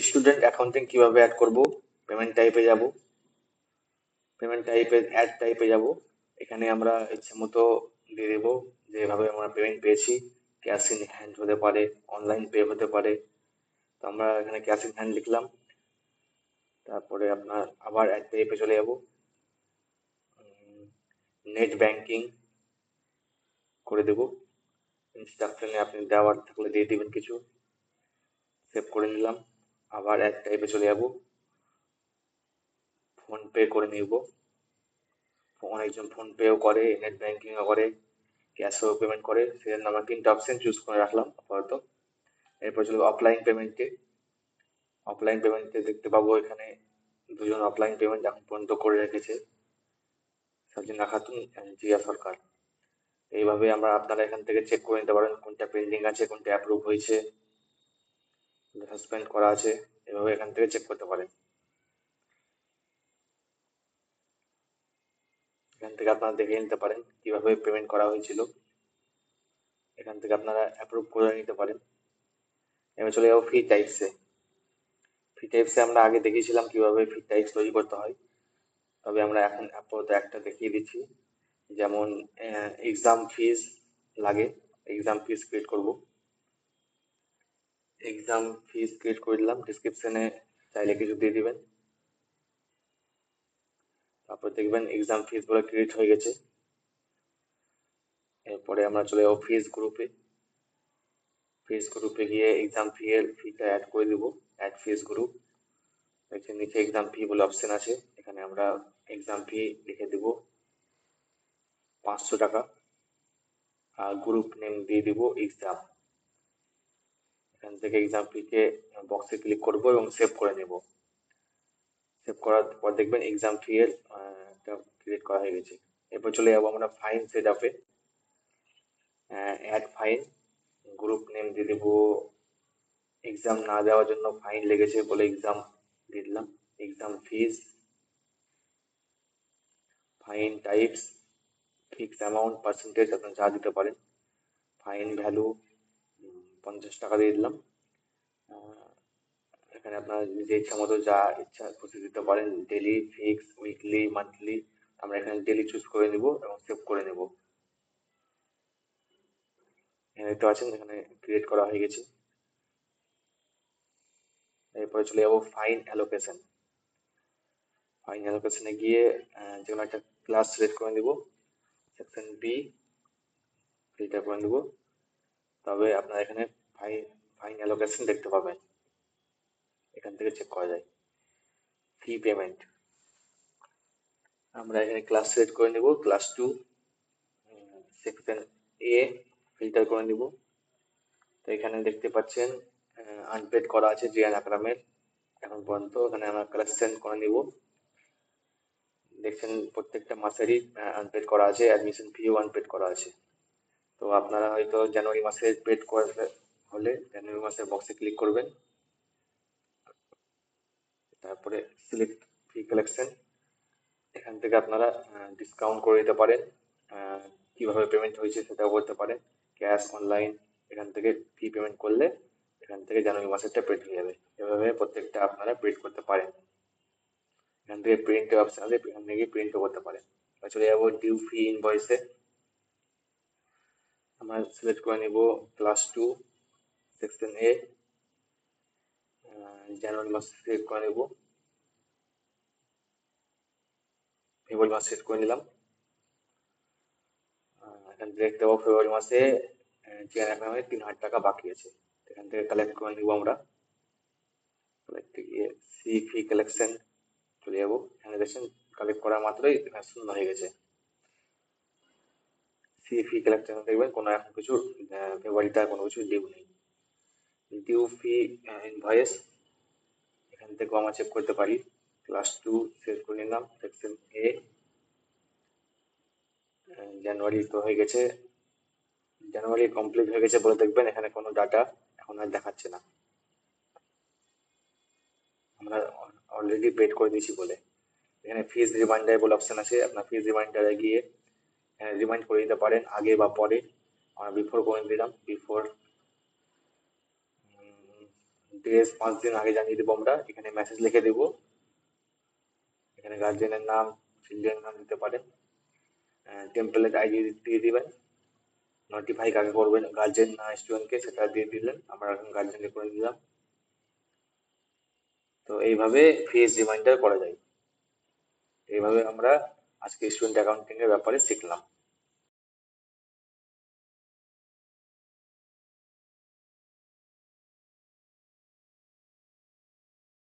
Student accounting কিভাবে add করব? Payment টাইপে যাব, পেমেন্ট টাইপে অ্যাড টাইপে যাব। এখানে আমরা ইচ্ছে মতো দিয়ে দেবো যেভাবে আমরা পেমেন্ট পেয়েছি। ক্যাশ ইন হ্যান্ড হতে পারে, অনলাইন পে হতে পারে। তো আমরা এখানে ক্যাশ ইন হ্যান্ড লিখলাম। তারপরে আপনার আবার অ্যাড টাইপে চলে যাব, নেট ব্যাংকিং করে দেব। ইনস্ট্রাকশনে আপনি দেওয়ার থাকলে দিয়ে দিবেন কিছু। সেভ করে নিলাম। আবার অ্যাড টাইপে চলে যাব, ফোন পে করে নিব। অনেকজন ফোন পেও করে, নেট ব্যাংকিংও করে, ক্যাশেও পেমেন্ট করে, সেজন্য আমরা তিনটা অপশন চুজ করে রাখলাম আপাতত। এরপর চলবে অফলাইন পেমেন্টে। অফলাইন পেমেন্টে দেখতে পাবো এখানে দুজন অফলাইন পেমেন্ট এখন পর্যন্ত করে রেখেছে, সাজিনা খাতুন জিয়া সরকার। এইভাবে আপনারা এখান থেকে চেক করে নিতে পারেন কোনটা পেন্ডিং আছে, কোনটা অ্যাপ্রুভ হয়েছে, কোনটা সাসপেন্ড করা আছে। এভাবে এখান থেকে চেক করতে পারেন। এখান থেকে আপনারা দেখে নিতে পারেন কিভাবে পেমেন্ট করা হয়েছিল। এখান থেকে আপনারা অ্যাপ্রুভ করে নিতে পারেন। এবার চলে যাবো ফি টাইপসে। ফি টাইপসে আমরা আগে দেখিয়েছিলাম কিভাবে ফি টাইপস তৈরি করতে হয়, তবে আমরা এখন আপাতত একটা দেখিয়ে দিচ্ছি। যেমন এক্সাম ফিস লাগে, এক্সাম ফিস ক্রিয়েট করব। এক্সাম ফিস ক্রিয়েট করে দিলাম, ডিসক্রিপশনে চাইলে কিছু দিয়ে দিবেন। তারপর দেখবেন এক্সাম ফিস বলে ক্রিয়েট হয়ে গেছে। এরপরে আমরা চলে যাবো ফিস গ্রুপে। ফিস গ্রুপে গিয়ে এক্সাম ফি এর ফিটা অ্যাড করে দেবো, অ্যাড ফিস গ্রুপ। দেখছেন নিচে এক্সাম ফি বলে অপশন আছে, এখানে আমরা এক্সাম ফি লিখে দেবো 500 টাকা। আর গ্রুপ নেম দিয়ে দিব এক্সাম। এখান থেকে এক্সাম ফিকে বক্সে ক্লিক করব এবং সেভ করে নেব। সেভ করার পর দেখবেন এক্সাম ফি এর একটা ক্রিয়েট করা হয়ে গেছে। এরপর চলে যাবো আমরা ফাইন সেট আপে। অ্যাড ফাইন, গ্রুপ নেম দিয়ে দেবো এক্সাম না দেওয়ার জন্য ফাইন লেগেছে বলে এক্সাম দিয়ে দিলাম। Exam fees, fine types, fix amount, percentage আপনি যা দিতে পারেন। ফাইন ভ্যালু 50 টাকা দিয়ে দিলাম। এখানে আপনার যে ইচ্ছা মতো যা ইচ্ছা খুশি দিতে পারেন, ডেলি, ফিক্স, উইকলি, মান্থলি। আমরা এখানে ডেলি চুজ করে নিব এবং সেভ করে নেব। এখানে দেখতে পাচ্ছেন এখানে ক্রিয়েট করা হয়ে গেছে। এরপরে চলে যাবো ফাইন অ্যালোকেশন। ফাইন অ্যালোকেশনে গিয়ে যে কোনো একটা ক্লাস সিলেক্ট করে নিব, সেকশন বি ফিল্টার করে নিব। তবে আপনারা এখানে ফাইন ফাইন অ্যালোকেশন দেখতে পাবেন, এখান থেকে চেক করা যায়। ফি পেমেন্ট, আমরা এখানে ক্লাস সিলেক্ট করে নিব, ক্লাস 2 সেকশন এ ফিল্টার করে নিব। তো এখানে দেখতে পাচ্ছেন আনপেড করা আছে জিয়ান আকরামের এখন পর্যন্ত। এখানে আমরা কালেকশন করে নিব। দেখছেন প্রত্যেকটা মাসেরই আনপেড করা আছে, অ্যাডমিশন ফিও আনপেড করা আছে। তো আপনারা হয়তো জানুয়ারি মাসে পেড করতে হলে জানুয়ারি মাসের বক্সে ক্লিক করবেন। তারপরে সিলেক্ট ফি কালেকশন, এখান থেকে আপনারা ডিসকাউন্ট করে দিতে পারেন, কিভাবে পেমেন্ট হয়েছে সেটাও বলতে পারেন, ক্যাশ, অনলাইন। এখান থেকে ফি পেমেন্ট করলে এখান থেকে জানুয়ারি মাসেরটা পেড হয়ে যাবে। এভাবে প্রত্যেকটা আপনারা পেড করতে পারেন। এখান থেকে প্রিন্টের অপশন আছে, এখান থেকে প্রিন্টও করতে পারেন। চলে যাবো ডিউ ফি ইনভয়েসে। আমরা সিলেক্ট করে নিব ক্লাস 2 সেকশন এ, জানুয়ারি মাস সিলেক্ট করে নেব, ফেব্রুয়ারি মাস সিলেক্ট করে নিলাম। এখান থেকে দেখতে পাবো ফেব্রুয়ারি মাসে যে অ্যাকাউন্টে 3,000 টাকা বাকি আছে। এখান থেকে কালেক্ট করে নিব আমরা। কালেক্টে গিয়ে সি ফি কালেকশন চলে যাবো। এখানে দেখছেন কালেক্ট করা মাত্রই এখানে শূন্য হয়ে গেছে। সি ফি কালেকশন দেখবেন কোনো এখন কিছু ফেব্রুয়ারিতে কোনো কিছু ডিউ নেই। ডিউ ফি ইনভয়েস, এখান থেকেও আমরা চেক করতে পারি। ক্লাস 2 সিলেক্ট করে নিলাম, সেকশন এ, জানুয়ারি তো হয়ে গেছে, জানুয়ারি কমপ্লিট হয়ে গেছে বলে দেখবেন এখানে কোনো ডাটা এখন আর দেখাচ্ছে না, আমরা অলরেডি পেড করে দিয়েছি বলে। এখানে ফিজ রিমাইন্ডার বলে অপশন আছে, আপনার ফিজ রিমাইন্ডারে গিয়ে রিমাইন্ড করে দিতে পারেন আগে বা পরে। আমরা বিফোর করে দিলাম, বিফোর ডেজ 5 দিন আগে জানিয়ে দেবো আমরা। এখানে মেসেজ লিখে দেবো, এখানে গার্জেনের নাম, চিলড্রেন নাম দিতে পারেন, টেম্পলেট আইডি দিয়ে দিবেন, নোটিফাই কাকে করবেন, গার্জেন না স্টুডেন্টকে, সেটা দিয়ে দিলেন। আমরা এখন গার্জেনকে করে দিলাম। তো এইভাবে ফিস রিমাইন্ডার করা যায়। এইভাবে আমরা আজকে স্টুডেন্ট অ্যাকাউন্টিং এর ব্যাপারে শিখলাম।